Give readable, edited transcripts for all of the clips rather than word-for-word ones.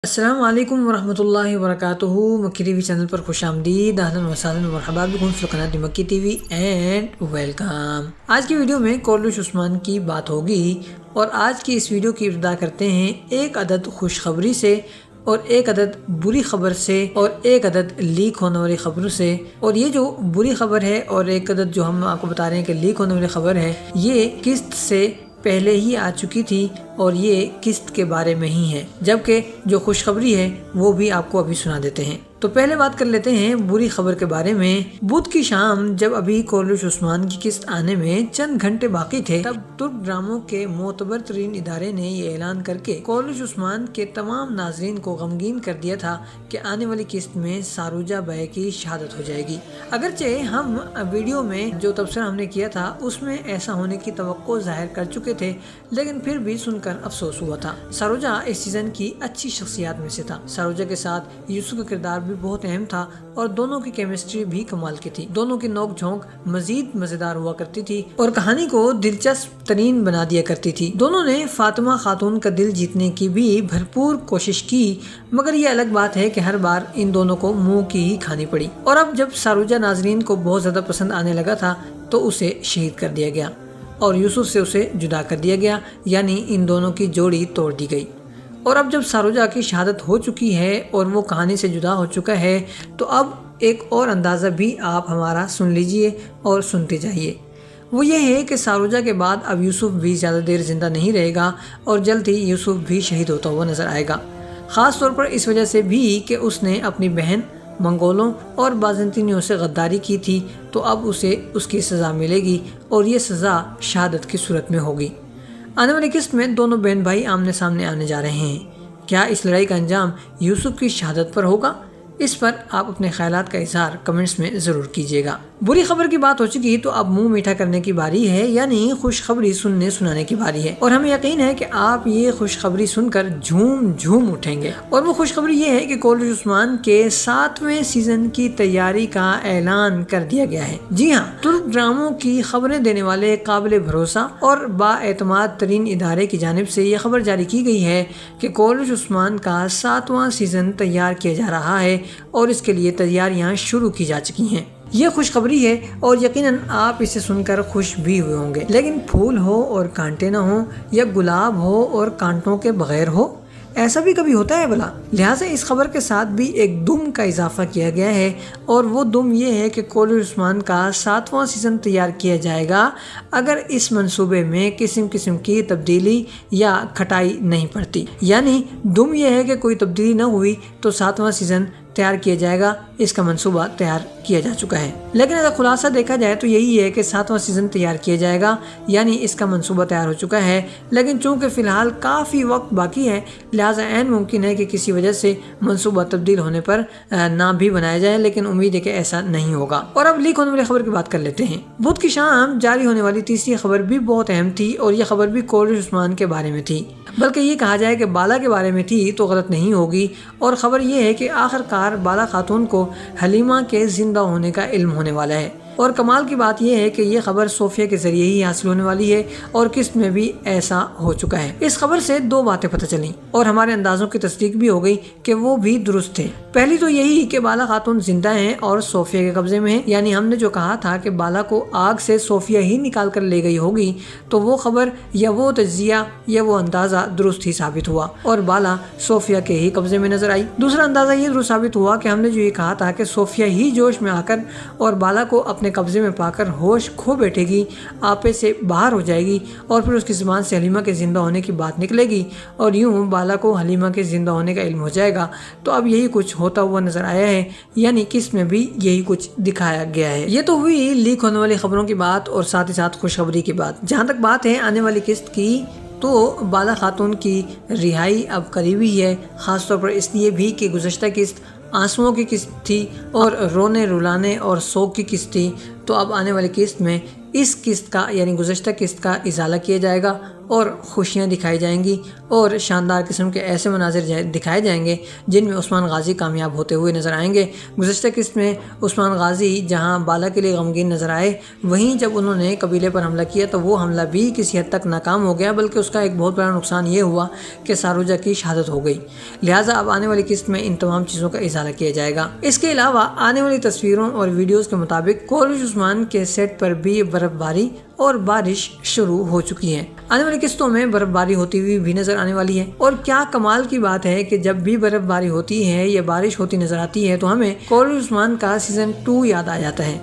السلام علیکم ورحمۃ اللہ وبرکاتہ۔ مکی ٹی وی چینل پر خوش آمدید، اہلاً وسہلاً مرحبا بکم فی القناۃ مکی ٹی وی اینڈ ویلکم۔ آج کی ویڈیو میں کورلوش عثمان کی بات ہوگی اور آج کی اس ویڈیو کی ابتدا کرتے ہیں ایک عدد خوشخبری سے اور ایک عدد بری خبر سے اور ایک عدد لیک ہونے والی خبروں سے۔ اور یہ جو بری خبر ہے اور ایک عدد جو ہم آپ کو بتا رہے ہیں کہ لیک ہونے والی خبر ہے، یہ قسط سے پہلے ہی آ چکی تھی اور یہ قسط کے بارے میں ہی ہے، جبکہ جو خوشخبری ہے وہ بھی آپ کو ابھی سنا دیتے ہیں۔ تو پہلے بات کر لیتے ہیں بری خبر کے بارے میں۔ بدھ کی شام جب ابھی کورلوش عثمان کی قسط آنے میں چند گھنٹے باقی تھے، تب ترک ڈراموں کے معتبر ترین ادارے نے یہ اعلان کر کے کورلوش عثمان کے تمام ناظرین کو غمگین کر دیا تھا کہ آنے والی قسط میں ساروجہ بے کی شہادت ہو جائے گی۔ اگرچہ ہم ویڈیو میں جو تبصرہ ہم نے کیا تھا اس میں ایسا ہونے کی توقع ظاہر کر چکے تھے، لیکن پھر بھی سن کر افسوس ہوا تھا۔ ساروجہ اس سیزن کی اچھی شخصیات میں سے تھا۔ ساروجہ کے ساتھ یوسف کا کردار بھی بہت اہم تھا اور دونوں کی کیمسٹری بھی کمال کی تھی۔ دونوں کی نوک جھونک مزید مزیدار ہوا کرتی تھی اور کہانی کو دلچسپ ترین بنا دیا کرتی تھی۔ دونوں نے فاطمہ خاتون کا دل جیتنے کی بھی بھرپور کوشش کی، مگر یہ الگ بات ہے کہ ہر بار ان دونوں کو منہ کی ہی کھانی پڑی۔ اور اب جب ساروجہ ناظرین کو بہت زیادہ پسند آنے لگا تھا تو اسے شہید کر دیا گیا اور یوسف سے اسے جدا کر دیا گیا، یعنی ان دونوں کی جوڑی توڑ دی گئی۔ اور اب جب ساروجہ کی شہادت ہو چکی ہے اور وہ کہانی سے جدا ہو چکا ہے، تو اب ایک اور اندازہ بھی آپ ہمارا سن لیجئے اور سنتے جائیے۔ وہ یہ ہے کہ ساروجہ کے بعد اب یوسف بھی زیادہ دیر زندہ نہیں رہے گا اور جلد ہی یوسف بھی شہید ہوتا ہوا نظر آئے گا، خاص طور پر اس وجہ سے بھی کہ اس نے اپنی بہن منگولوں اور بازنطینیوں سے غداری کی تھی، تو اب اسے اس کی سزا ملے گی اور یہ سزا شہادت کی صورت میں ہوگی۔ آنے والی قسط میں دونوں بہن بھائی آمنے سامنے آنے جا رہے ہیں۔ کیا اس لڑائی کا انجام یوسف کی شہادت پر ہوگا؟ اس پر آپ اپنے خیالات کا اظہار کمنٹس میں ضرور کیجیے گا۔ بری خبر کی بات ہو چکی تو اب منہ میٹھا کرنے کی باری ہے، یعنی خوشخبری سننے سنانے کی باری ہے، اور ہمیں یقین ہے کہ آپ یہ خوشخبری سن کر جھوم جھوم اٹھیں گے۔ اور وہ خوشخبری یہ ہے کہ کورلوش عثمان کے 7ویں سیزن کی تیاری کا اعلان کر دیا گیا ہے۔ جی ہاں، ترک ڈراموں کی خبریں دینے والے قابل بھروسہ اور با اعتماد ترین ادارے کی جانب سے یہ خبر جاری کی گئی ہے کہ کورلوش عثمان کا 7واں سیزن تیار کیا جا رہا ہے اور اس کے لیے تیاریاں شروع کی جا چکی ہیں۔ یہ خوشخبری ہے اور یقیناً آپ اسے سن کر خوش بھی ہوئے ہوں گے، لیکن پھول ہو اور کانٹے نہ ہوں، یا گلاب ہو اور کانٹوں کے بغیر ہو، ایسا بھی کبھی ہوتا ہے بھلا؟ لہٰذا اس خبر کے ساتھ بھی ایک دم کا اضافہ کیا گیا ہے، اور وہ دم یہ ہے کہ کورلوش عثمان کا 7واں سیزن تیار کیا جائے گا اگر اس منصوبے میں قسم کی تبدیلی یا کھٹائی نہیں پڑتی۔ یعنی دم یہ ہے کہ کوئی تبدیلی نہ ہوئی تو 7واں سیزن تیار کیا جائے گا، اس کا منصوبہ تیار کیا جا چکا ہے۔ لیکن اگر خلاصہ دیکھا جائے تو یہی ہے کہ 7واں سیزن تیار کیا جائے گا، یعنی اس کا منصوبہ تیار ہو چکا ہے، لیکن چونکہ فی الحال کافی وقت باقی ہے، لہٰذا عین ممکن ہے کہ کسی وجہ سے منصوبہ تبدیل ہونے پر نہ بھی بنایا جائے، لیکن امید ہے کہ ایسا نہیں ہوگا۔ اور اب لیک ہونے والی خبر کی بات کر لیتے ہیں۔ بدھ کی شام جاری ہونے والی تیسری خبر بھی بہت اہم تھی، اور یہ خبر بھی کورلوش عثمان کے بارے میں تھی، بلکہ یہ کہا جائے کہ بالا کے بارے میں تھی تو غلط نہیں ہوگی۔ اور خبر یہ ہے کہ آخرکار بالا خاتون کو حلیمہ کے زندہ ہونے کا علم ہونے والا ہے، اور کمال کی بات یہ ہے کہ یہ خبر صوفیہ کے ذریعے ہی حاصل ہونے والی ہے، اور قسط میں بھی ایسا ہو چکا ہے۔ اس خبر سے دو باتیں پتہ چلیں اور ہمارے اندازوں کی تصدیق بھی ہو گئی کہ وہ بھی درست تھے۔ پہلی تو یہی کہ بالا خاتون زندہ ہیں اور صوفیہ کے قبضے میں ہیں، یعنی ہم نے جو کہا تھا کہ بالا کو آگ سے صوفیہ ہی نکال کر لے گئی ہوگی، تو وہ خبر یا وہ تجزیہ یا وہ اندازہ درست ہی ثابت ہوا اور بالا صوفیہ کے ہی قبضے میں نظر آئی۔ دوسرا اندازہ یہ درست ثابت ہوا کہ ہم نے جو یہ کہا تھا کہ صوفیہ ہی جوش میں آ کر اور بالا کو اپنے قبضے میں پا کر ہوش کھو بیٹھے گی، آپے سے باہر ہو جائے گی، اور پھر اس کی زبان سے حلیمہ کے زندہ ہونے کی بات نکلے گی، اور یوں بالا کو حلیمہ کے زندہ ہونے کا علم ہو جائے گا۔ تو اب یہی کچھ ہوتا ہوا نظر آیا ہے، یعنی قسط میں بھی یہی کچھ دکھایا گیا ہے۔ یہ تو ہوئی لیک ہونے والی خبروں کی بات اور ساتھ ہی ساتھ خوشخبری کی بات۔ جہاں تک بات ہے آنے والی قسط کی، تو بالا خاتون کی رہائی اب قریبی ہے، خاص طور پر اس لیے بھی کہ گزشتہ قسط آنسوؤں کی قسط تھی اور رونے رلانے اور سوگ کی قسط تھی، تو اب آنے والی قسط میں اس قسط کا یعنی گزشتہ قسط کا ازالہ کیا جائے گا اور خوشیاں دکھائی جائیں گی اور شاندار قسم کے ایسے مناظر دکھائے جائیں گے جن میں عثمان غازی کامیاب ہوتے ہوئے نظر آئیں گے۔ گزشتہ قسط میں عثمان غازی جہاں بالا کے لیے غمگین نظر آئے، وہیں جب انہوں نے قبیلے پر حملہ کیا تو وہ حملہ بھی کسی حد تک ناکام ہو گیا، بلکہ اس کا ایک بہت بڑا نقصان یہ ہوا کہ ساروجہ کی شہادت ہو گئی۔ لہٰذا اب آنے والی قسط میں ان تمام چیزوں کا ازالہ کیا جائے گا۔ اس کے علاوہ آنے والی تصویروں اور ویڈیوز کے مطابق کولوش عثمان کے سیٹ پر بھی برف باری اور بارش شروع ہو چکی ہے۔ آنے والی قسطوں میں برف باری ہوتی ہوئی بھی نظر آنے والی ہے، اور کیا کمال کی بات ہے کہ جب بھی برف باری ہوتی ہے یا بارش ہوتی نظر آتی ہے تو ہمیں کولوش عثمان کا سیزن 2 یاد آ جاتا ہے،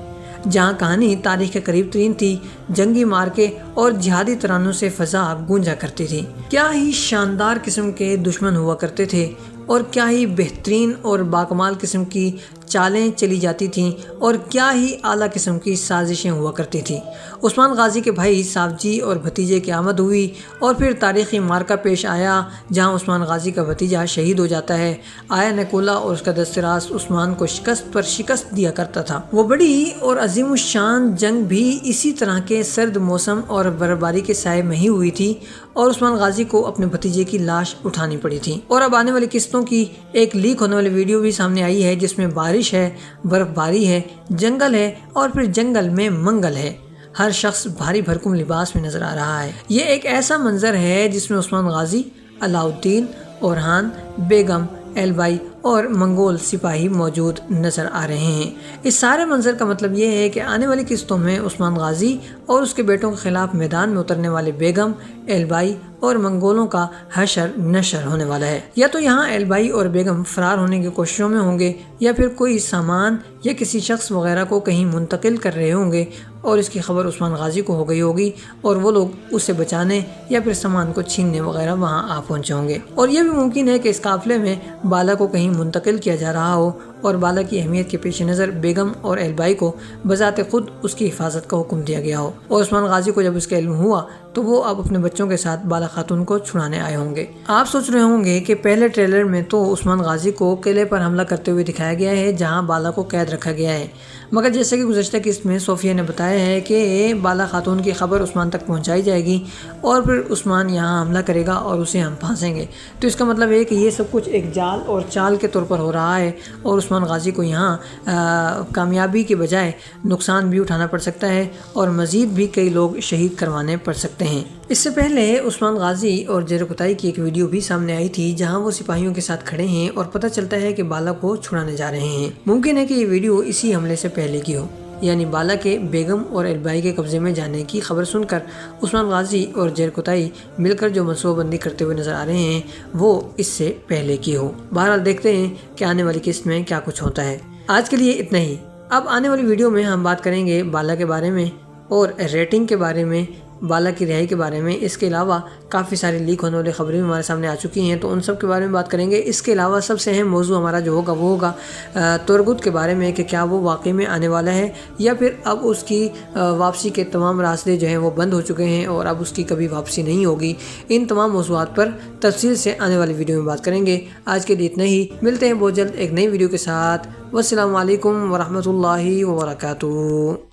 جہاں کہانی تاریخ کے قریب ترین تھی، جنگی مارکے اور جہادی ترانوں سے فضا گونجا کرتی تھی۔ کیا ہی شاندار قسم کے دشمن ہوا کرتے تھے، اور کیا ہی بہترین اور باکمال قسم کی چالیں چلی جاتی تھیں، اور کیا ہی اعلیٰ قسم کی سازشیں ہوا کرتی تھیں۔ عثمان غازی کے بھائی سافجی اور بھتیجے کی آمد ہوئی، اور پھر تاریخی مارکہ پیش آیا جہاں عثمان غازی کا بھتیجا شہید ہو جاتا ہے۔ آیا نکولا اور اس کا دست راست عثمان کو شکست پر شکست دیا کرتا تھا۔ وہ بڑی اور عظیم الشان جنگ بھی اسی طرح کے سرد موسم اور برف باری کے سائے میں ہی ہوئی تھی، اور عثمان غازی کو اپنے بھتیجے کی لاش اٹھانی پڑی تھی۔ اور اب آنے والی قسطوں کی ایک لیک ہونے والی ویڈیو بھی سامنے آئی ہے جس میں بارش ہے، برف باری ہے، جنگل ہے، اور پھر جنگل میں منگل ہے۔ ہر شخص بھاری بھرکم لباس میں نظر آ رہا ہے۔ یہ ایک ایسا منظر ہے جس میں عثمان غازی، علاء الدین، اورحان، بیگم، ایلبائی اور منگول سپاہی موجود نظر آ رہے ہیں۔ اس سارے منظر کا مطلب یہ ہے کہ آنے والی قسطوں میں عثمان غازی اور اس کے بیٹوں کے خلاف میدان میں اترنے والے بیگم، ایلبائی اور منگولوں کا حشر نشر ہونے والا ہے۔ یا تو یہاں ایلبائی اور بیگم فرار ہونے کی کوششوں میں ہوں گے، یا پھر کوئی سامان یا کسی شخص وغیرہ کو کہیں منتقل کر رہے ہوں گے، اور اس کی خبر عثمان غازی کو ہو گئی ہوگی، اور وہ لوگ اسے بچانے یا پھر سامان کو چھیننے وغیرہ وہاں آ پہنچے ہوں گے۔ اور یہ بھی ممکن ہے کہ اس قافلے میں بالا کو کہیں منتقل کیا جا رہا ہو، اور بالا کی اہمیت کے پیش نظر بیگم اور ایلبائی کو بذات خود اس کی حفاظت کا حکم دیا گیا ہو، اور عثمان غازی کو جب اس کا علم ہوا تو وہ اب اپنے بچوں کے ساتھ بالا خاتون کو چھڑانے آئے ہوں گے۔ آپ سوچ رہے ہوں گے کہ پہلے ٹریلر میں تو عثمان غازی کو قلعے پر حملہ کرتے ہوئے دکھایا گیا ہے جہاں بالا کو قید رکھا گیا ہے، مگر جیسے کہ گزشتہ قسط میں صوفیہ نے بتایا ہے کہ بالا خاتون کی خبر عثمان تک پہنچائی جائے گی، اور پھر عثمان یہاں حملہ کرے گا اور اسے ہم پھانسیں گے۔ تو اس کا مطلب ہے کہ یہ سب کچھ ایک جال اور چال کے طور پر ہو رہا ہے، اور عثمان غازی کو یہاں کامیابی کے بجائے نقصان بھی اٹھانا پڑ سکتا ہے، اور مزید بھی کئی لوگ شہید کروانے پڑ سکتے ہیں۔ اس سے پہلے عثمان غازی اور جیرکتائی کی ایک ویڈیو بھی سامنے آئی تھی جہاں وہ سپاہیوں کے ساتھ کھڑے ہیں اور پتہ چلتا ہے کہ بالا کو چھڑانے جا رہے ہیں۔ ممکن ہے کہ یہ ویڈیو اسی حملے سے پہلے کی ہو، یعنی بالا کے بیگم اور ایلبائی کے قبضے میں جانے کی خبر سن کر عثمان غازی اور جیرکتائی مل کر جو منصوبہ بندی کرتے ہوئے نظر آ رہے ہیں وہ اس سے پہلے کی ہو۔ بہرحال دیکھتے ہیں کہ آنے والی قسط میں کیا کچھ ہوتا ہے۔ آج کے لیے اتنا ہی۔ اب آنے والی ویڈیو میں ہم بات کریں گے بالا کے بارے میں اور ریٹنگ کے بارے میں، بالا کی رہائی کے بارے میں۔ اس کے علاوہ کافی ساری لیک ہونے والی خبریں ہمارے سامنے آ چکی ہیں، تو ان سب کے بارے میں بات کریں گے۔ اس کے علاوہ سب سے اہم موضوع ہمارا جو ہوگا وہ ہوگا تورگت کے بارے میں، کہ کیا وہ واقعی میں آنے والا ہے یا پھر اب اس کی واپسی کے تمام راستے جو ہیں وہ بند ہو چکے ہیں اور اب اس کی کبھی واپسی نہیں ہوگی۔ ان تمام موضوعات پر تفصیل سے آنے والی ویڈیو میں بات کریں گے۔ آج کے لیے اتنا ہی، ملتے ہیں بہت جلد ایک نئی ویڈیو کے ساتھ۔ والسلام علیکم ورحمۃ اللہ وبرکاتہ۔